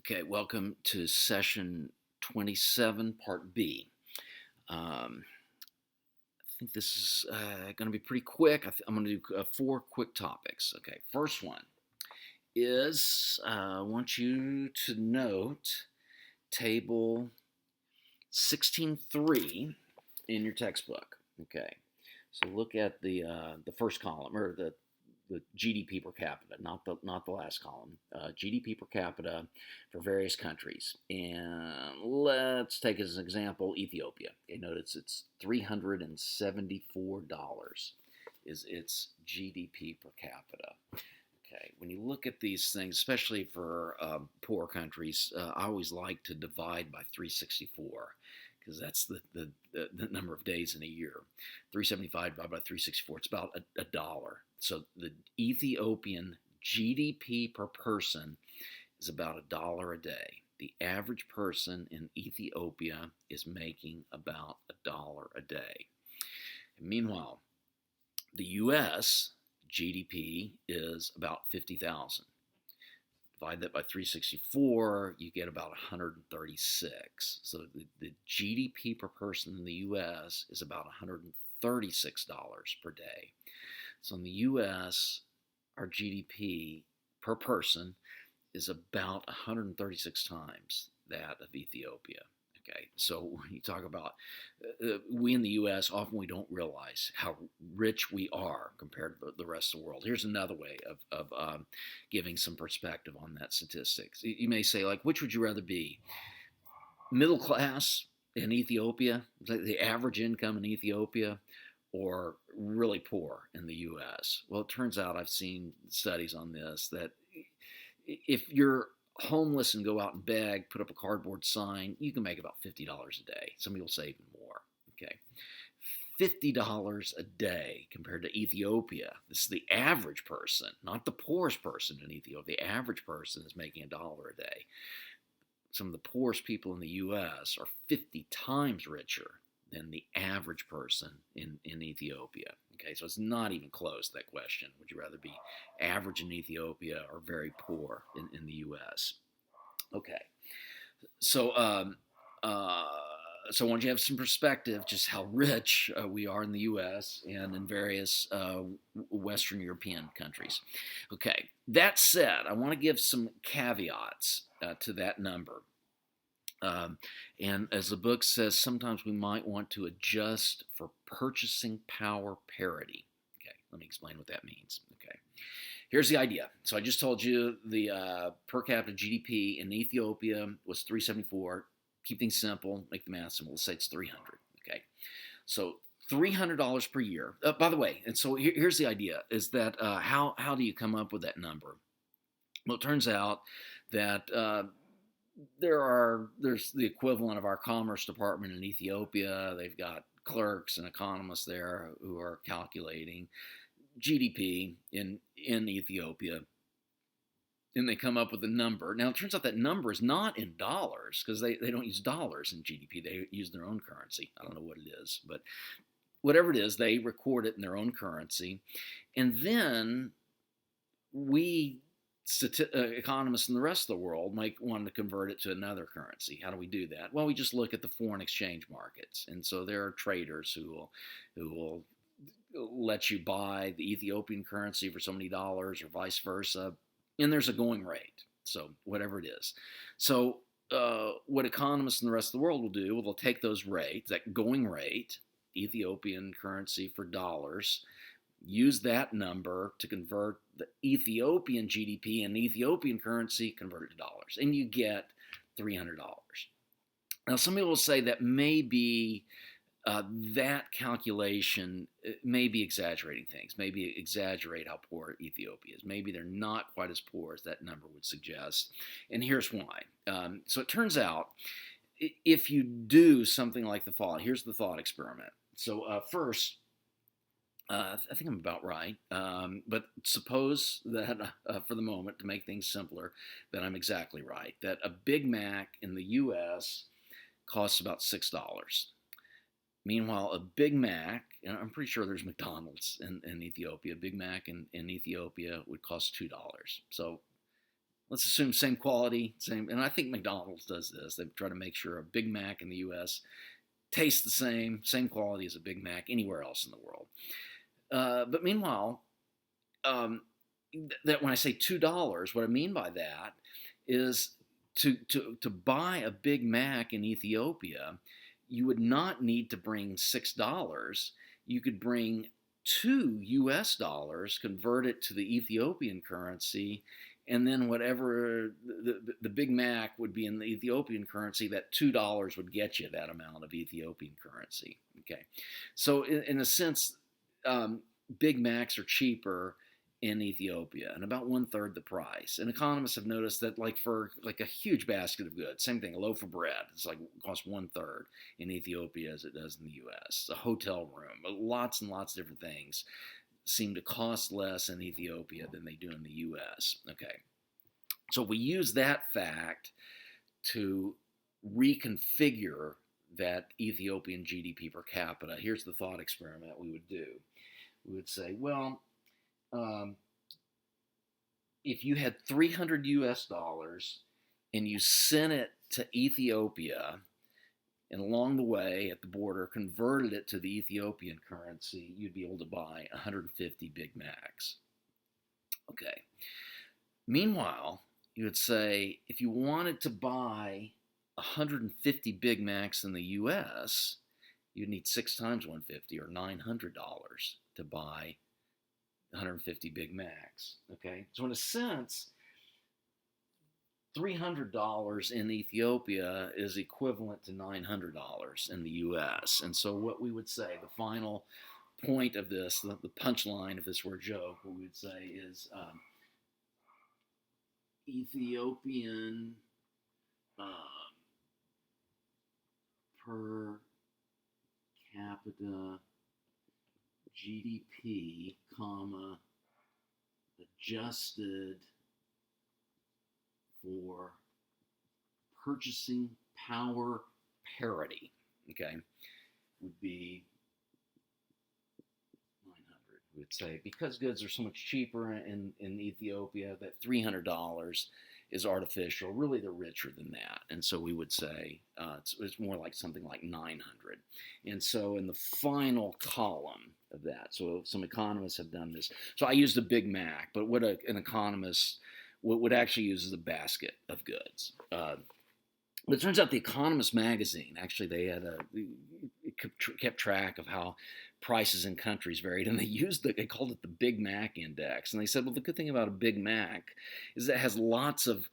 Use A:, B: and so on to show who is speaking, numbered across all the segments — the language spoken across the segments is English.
A: Okay, welcome to session 27, part B. I think this is going to be pretty quick. I'm going to do 4 quick topics. Okay, first one is I want you to note table 16.3 in your textbook. Okay, so look at the first column, or the GDP per capita, not the last column. GDP per capita for various countries, and let's take as an example Ethiopia. Okay, notice it's $374 is its GDP per capita. Okay, when you look at these things, especially for poor countries, I always like to divide by 364 because that's the number of days in a year. 375 divided by 364, it's about a dollar. So the Ethiopian GDP per person is about $1 a day. The average person in Ethiopia is making about $1 a day. And meanwhile, the U.S. GDP is about 50,000. Divide that by 364, you get about 136. So the GDP per person in the U.S. is about $136 per day. So in the U.S., our GDP per person is about 136 times that of Ethiopia. Okay, so when you talk about we in the U.S., often we don't realize how rich we are compared to the rest of the world. Here's another way of giving some perspective on that statistics. You may say, like, which would you rather be? Middle class in Ethiopia, the average income in Ethiopia, or really poor in the U.S.? Well, it turns out I've seen studies on this that if you're homeless and go out and beg, put up a cardboard sign, you can make about $50 a day. Some people say even more. Okay, $50 a day compared to Ethiopia. This is the average person, not the poorest person in Ethiopia. The average person is making $1 a day. Some of the poorest people in the U.S. are 50 times richer than the average person in Ethiopia. Okay, so it's not even close, that question. Would you rather be average in Ethiopia or very poor in the U.S.? Okay, so so I want you to have some perspective just how rich we are in the U.S. and in various Western European countries. Okay, that said, I want to give some caveats to that number. And as the book says, sometimes we might want to adjust for purchasing power parity. Okay, let me explain what that means. Okay, here's the idea. So I just told you the per capita GDP in Ethiopia was 374. Keep things simple, make the math simple. Let's say it's 300. Okay, so $300 per year. By the way, and so here's the idea: is that how do you come up with that number? Well, it turns out that there's the equivalent of our Commerce Department in Ethiopia. They've got clerks and economists there who are calculating GDP in Ethiopia, and they come up with a number. Now, it turns out that number is not in dollars because they don't use dollars in GDP. They use their own currency. I don't know what it is, but whatever it is, they record it in their own currency. And then we economists in the rest of the world might want to convert it to another currency. How do we do that? Well, we just look at the foreign exchange markets, and so there are traders who will let you buy the Ethiopian currency for so many dollars, or vice versa, and there's a going rate. So whatever it is, so what economists in the rest of the world will do, well, they'll take those rates, that going rate, Ethiopian currency for dollars, use that number to convert the Ethiopian GDP and Ethiopian currency, convert it to dollars, and you get $300. Now, some people will say that maybe that calculation may be exaggerating things, maybe exaggerate how poor Ethiopia is. Maybe they're not quite as poor as that number would suggest, and here's why. So it turns out, if you do something like the following, here's the thought experiment. So first, I think I'm about right, but suppose that for the moment, to make things simpler, that I'm exactly right, that a Big Mac in the U.S. costs about $6. Meanwhile, a Big Mac, and I'm pretty sure there's McDonald's in Ethiopia, a Big Mac in Ethiopia would cost $2. So let's assume same quality, same, and I think McDonald's does this. They try to make sure a Big Mac in the U.S. tastes the same quality as a Big Mac anywhere else in the world. But meanwhile, that when I say $2, what I mean by that is to buy a Big Mac in Ethiopia, you would not need to bring $6. You could bring $2, convert it to the Ethiopian currency, and then whatever the Big Mac would be in the Ethiopian currency, that $2 would get you that amount of Ethiopian currency. Okay, so in a sense, Big Macs are cheaper in Ethiopia and about 1/3 the price. And economists have noticed that, like for like a huge basket of goods, same thing, a loaf of bread, it's like costs 1/3 in Ethiopia as it does in the U.S. A hotel room, lots and lots of different things seem to cost less in Ethiopia than they do in the U.S. Okay, so if we use that fact to reconfigure that Ethiopian GDP per capita, here's the thought experiment we would do. We would say, well, if you had $300 and you sent it to Ethiopia, and along the way at the border converted it to the Ethiopian currency, you'd be able to buy 150 Big Macs. Okay. Meanwhile, you would say if you wanted to buy 150 Big Macs in the U.S., you'd need 6 times 150 or $900 to buy 150 Big Macs. Okay, so in a sense, $300 in Ethiopia is equivalent to $900 in the U.S. And so what we would say, the final point of this, the punchline, if this were a joke, what we would say is Ethiopian per capita GDP, comma, adjusted for purchasing power parity, okay, would be 900. We would say because goods are so much cheaper in Ethiopia, that $300 is artificial. Really, they're richer than that. And so we would say it's more like something like 900. And so in the final column of that, so some economists have done this. So I used a Big Mac, but what an economist would actually use is a basket of goods. But it turns out the Economist magazine, actually, kept track of how prices in countries varied, and they called it the Big Mac Index. And they said, well, the good thing about a Big Mac is that it has lots of,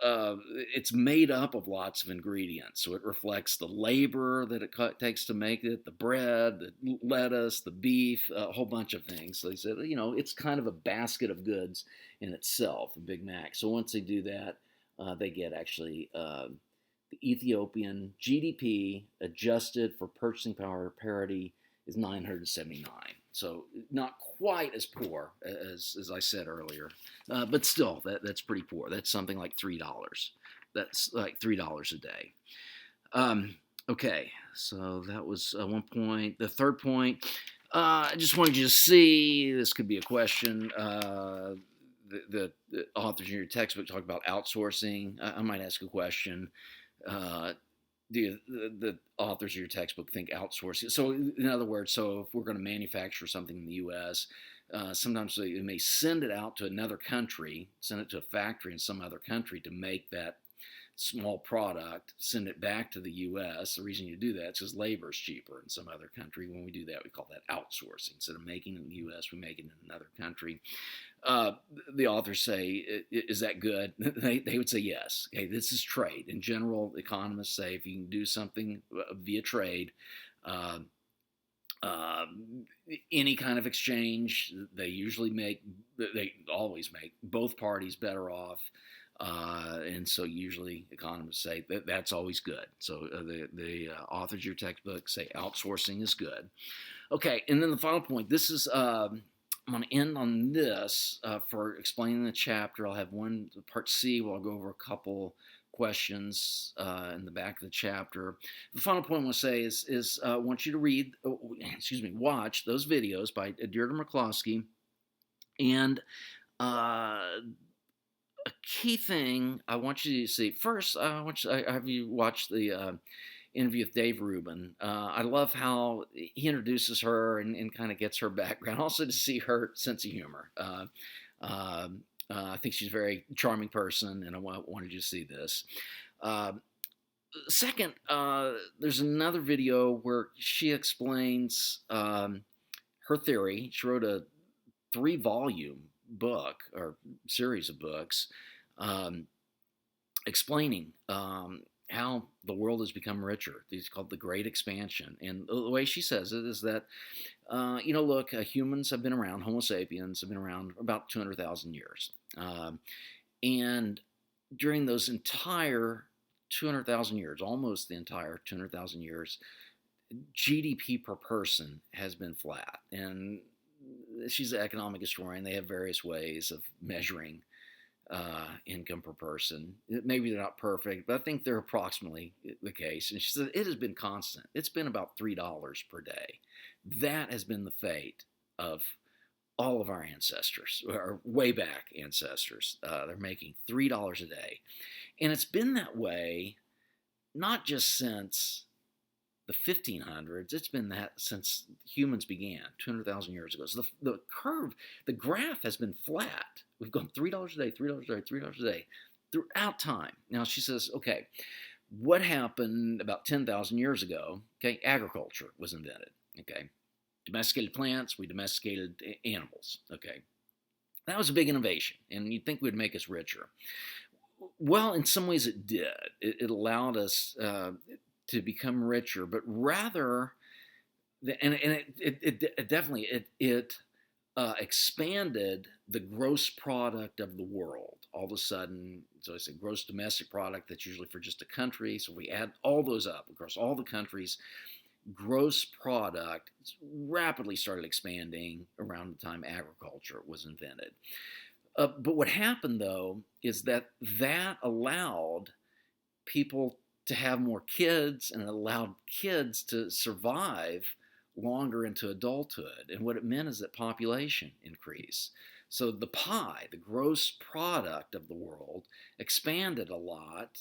A: it's made up of lots of ingredients. So it reflects the labor that it takes to make it, the bread, the lettuce, the beef, a whole bunch of things. So they said, it's kind of a basket of goods in itself, a Big Mac. So once they do that, they get actually the Ethiopian GDP adjusted for purchasing power parity is 979. So not quite as poor as I said earlier, but still that's pretty poor. That's something like $3. That's like $3 a day. Okay, so that was one point. The third point, I just wanted you to see, this could be a question. The authors in your textbook talk about outsourcing. I might ask a question. The authors of your textbook think outsourcing. So in other words, so if we're going to manufacture something in the U.S., sometimes they may send it out to another country, send it to a factory in some other country to make that small product, send it back to the U.S. The reason you do that is because labor is cheaper in some other country. When we do that, we call that outsourcing. Instead of making it in the U.S., we make it in another country. The authors say, is that good? They would say yes. Okay, this is trade. In general, economists say if you can do something via trade, any kind of exchange, they always make both parties better off. And so usually economists say that's always good. So the authors of your textbook say outsourcing is good. Okay, and then the final point, this is, I'm going to end on this for explaining the chapter. I'll have one, part C, where I'll go over a couple questions in the back of the chapter. The final point I want to say is I want you to watch those videos by Dierdre McCloskey, and a key thing I want you to see first. I have you watch the interview with Dave Rubin. I love how he introduces her and kind of gets her background. Also to see her sense of humor. I think she's a very charming person, and I wanted you to see this. Uh, Second, there's another video where she explains her theory. She wrote a 3-volume book or series of books um, explaining how the world has become richer. It's called the Great Expansion. And the way she says it is that, look, humans have been around, Homo sapiens have been around about 200,000 years. And during those entire 200,000 years, almost the entire 200,000 years, GDP per person has been flat. And she's an economic historian. They have various ways of measuring income per person. Maybe they're not perfect, but I think they're approximately the case. And she said it has been constant. It's been about $3 per day. That has been the fate of all of our ancestors, our way back ancestors. They're making $3 a day. And it's been that way not just since the 1500s, it's been that since humans began 200,000 years ago. So the curve, the graph has been flat. We've gone $3 a day, $3 a day, $3 a day throughout time. Now she says, okay, what happened about 10,000 years ago? Okay, agriculture was invented. Okay, domesticated plants, we domesticated animals. Okay, that was a big innovation, and you'd think it would make us richer. Well, in some ways it did. It allowed us to become richer, but rather, it definitely expanded the gross product of the world. All of a sudden, so I said gross domestic product, that's usually for just a country. So we add all those up across all the countries. Gross product rapidly started expanding around the time agriculture was invented. But what happened, though, is that allowed people to have more kids, and it allowed kids to survive longer into adulthood. And what it meant is that population increased. So the pie, the gross product of the world, expanded a lot,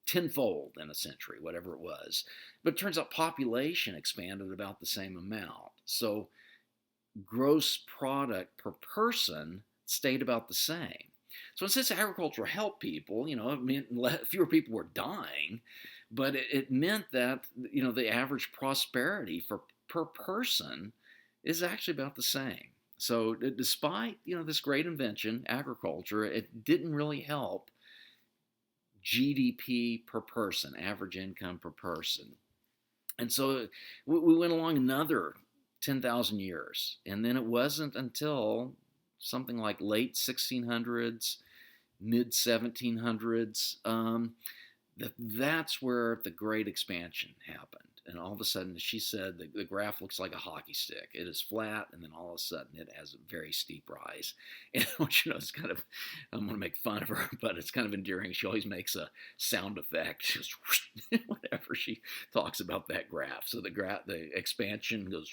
A: tenfold in a century, whatever it was. But it turns out population expanded about the same amount. So gross product per person stayed about the same. So since agriculture helped people, it meant fewer people were dying, but it meant that, the average prosperity per person is actually about the same. So despite, this great invention, agriculture, it didn't really help GDP per person, average income per person. And so we went along another 10,000 years. And then it wasn't until something like late 1600s, mid 1700s, that's where the Great Expansion happened. And all of a sudden, she said, the graph looks like a hockey stick. It is flat, and then all of a sudden, it has a very steep rise. And it's kind of, I'm going to make fun of her, but it's kind of endearing. She always makes a sound effect. She goes, whenever she talks about that graph. So the expansion goes,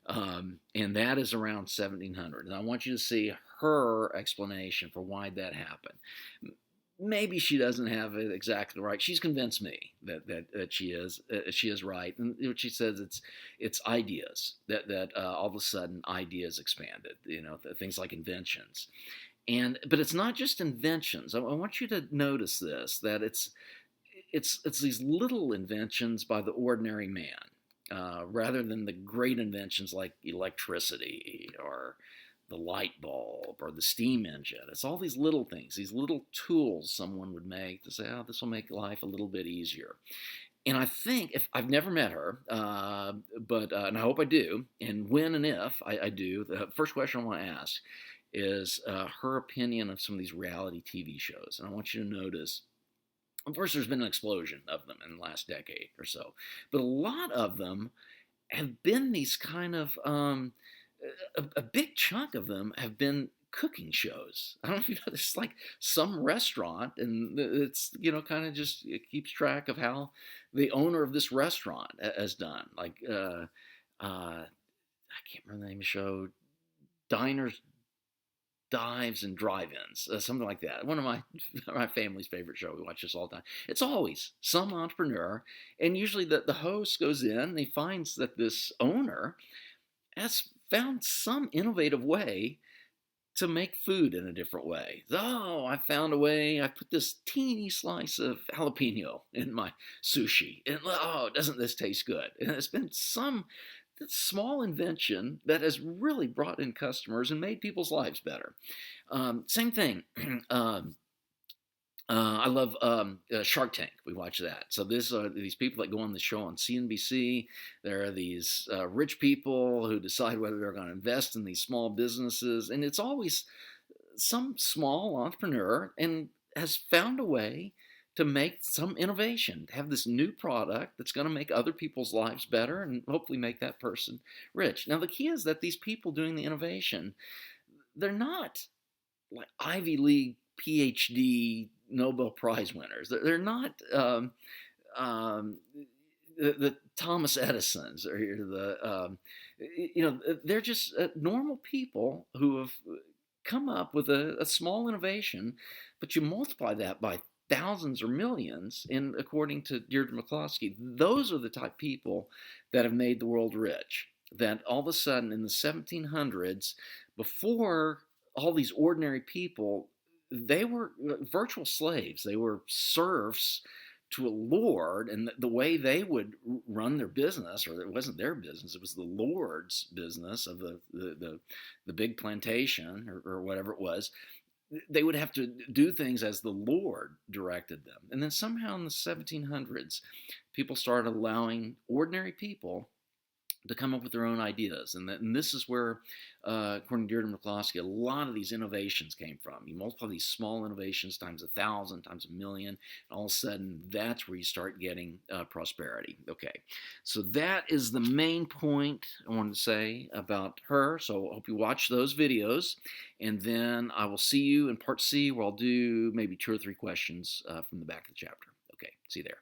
A: and that is around 1700. And I want you to see her explanation for why that happened. Maybe she doesn't have it exactly right. She's convinced me that she is right. And what she says, it's ideas that all of a sudden ideas expanded. Things like inventions, but it's not just inventions. I want you to notice this, that it's these little inventions by the ordinary man, rather than the great inventions like electricity or the light bulb or the steam engine. It's all these little things, these little tools someone would make to say, oh, this will make life a little bit easier. And I think, if I've never met her, but and I hope I do, and when and if I do, the first question I want to ask is her opinion of some of these reality TV shows. And I want you to notice, of course, there's been an explosion of them in the last decade or so, but a lot of them have been these kind of a big chunk of them have been cooking shows. I don't know if you know, there's like some restaurant, and it's, kind of just, it keeps track of how the owner of this restaurant has done. Like, I can't remember the name of the show, Diners, dives and drive-ins, something like that. One of my family's favorite show. We watch this all the time. It's always some entrepreneur, and usually the host goes in and he finds that this owner has found some innovative way to make food in a different way. Oh, I found a way. I put this teeny slice of jalapeno in my sushi, and oh, doesn't this taste good? And it's been some small invention that has really brought in customers and made people's lives better. Same thing. I love Shark Tank. We watch that. So this are these people that go on the show on CNBC. There are these rich people who decide whether they're going to invest in these small businesses, and it's always some small entrepreneur and has found a way to make some innovation, to have this new product that's going to make other people's lives better and hopefully make that person rich. Now the key is that these people doing the innovation, they're not like Ivy League PhD Nobel Prize winners. They're not the Thomas Edisons or they're just normal people who have come up with a small innovation, but you multiply that by thousands or millions, and according to Dierdre McCloskey, those are the type of people that have made the world rich. That all of a sudden in the 1700s, before all these ordinary people, they were virtual slaves. They were serfs to a lord, and the way they would run their business, or it wasn't their business, it was the lord's business of the big plantation or whatever it was. They would have to do things as the Lord directed them. And then somehow in the 1700s, people started allowing ordinary people to come up with their own ideas. And this is where, according to Dierdre McCloskey, a lot of these innovations came from. You multiply these small innovations times 1,000, times 1,000,000, and all of a sudden, that's where you start getting prosperity. Okay, so that is the main point I wanted to say about her. So I hope you watch those videos, and then I will see you in part C, where I'll do maybe 2 or 3 questions from the back of the chapter. Okay, see you there.